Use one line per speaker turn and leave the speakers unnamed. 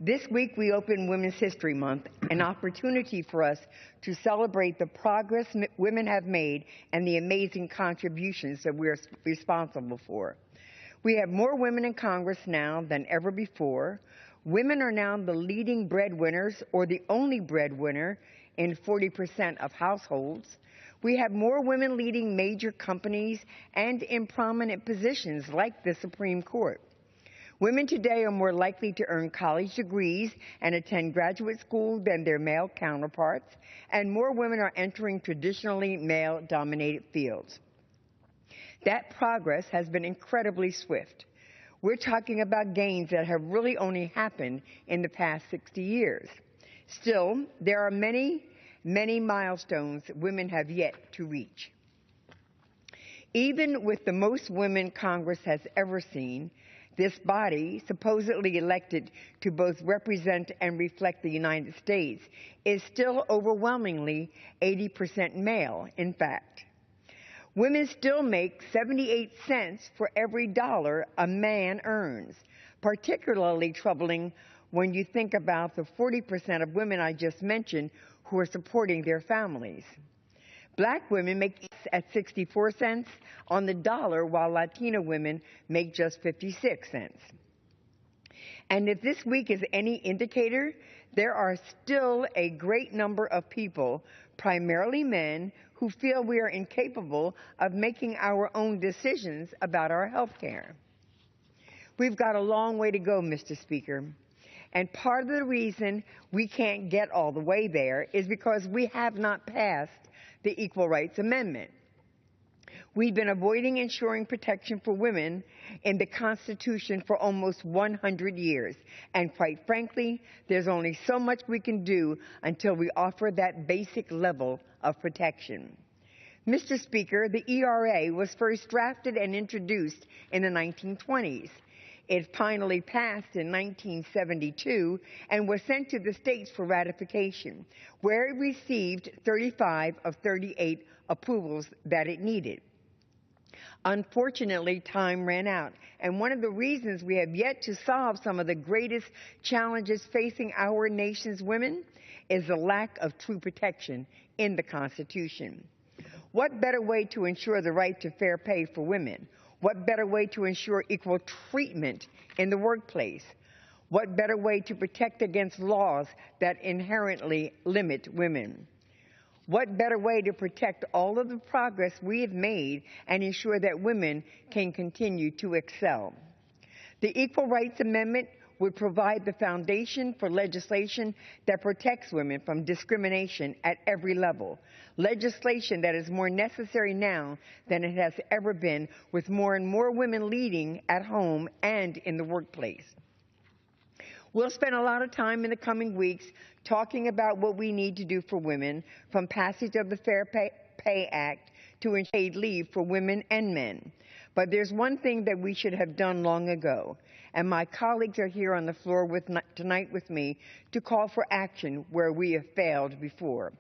This week we open Women's History Month, an opportunity for us to celebrate the progress women have made and the amazing contributions that we're responsible for. We have more women in Congress now than ever before. Women are now the leading breadwinners or the only breadwinner in 40% of households. We have more women leading major companies and in prominent positions like the Supreme Court. Women today are more likely to earn college degrees and attend graduate school than their male counterparts, and more women are entering traditionally male-dominated fields. That progress has been incredibly swift. We're talking about gains that have really only happened in the past 60 years. Still, there are many milestones women have yet to reach. Even with the most women Congress has ever seen, this body, supposedly elected to both represent and reflect the United States, is still overwhelmingly 80% male, in fact. Women still make 78 cents for every dollar a man earns, particularly troubling when you think about the 40% of women I just mentioned who are supporting their families. Black women make at 64 cents on the dollar, while Latina women make just 56 cents. And if this week is any indicator, there are still a great number of people, primarily men, who feel we are incapable of making our own decisions about our health care. We've got a long way to go, Mr. Speaker. And part of the reason we can't get all the way there is because we have not passed the Equal Rights Amendment. We've been avoiding ensuring protection for women in the Constitution for almost 100 years. And quite frankly, there's only so much we can do until we offer that basic level of protection. Mr. Speaker, the ERA was first drafted and introduced in the 1920s. It finally passed in 1972 and was sent to the states for ratification, where it received 35 of 38 approvals that it needed. Unfortunately, time ran out, and one of the reasons we have yet to solve some of the greatest challenges facing our nation's women is the lack of true protection in the Constitution. What better way to ensure the right to fair pay for women? What better way to ensure equal treatment in the workplace? What better way to protect against laws that inherently limit women? What better way to protect all of the progress we have made and ensure that women can continue to excel? The Equal Rights Amendment would provide the foundation for legislation that protects women from discrimination at every level, legislation that is more necessary now than it has ever been, with more and more women leading at home and in the workplace. We'll spend a lot of time in the coming weeks talking about what we need to do for women, from passage of the Fair Pay Act to paid leave for women and men. But there's one thing that we should have done long ago, and my colleagues are here on the floor tonight with me to call for action where we have failed before.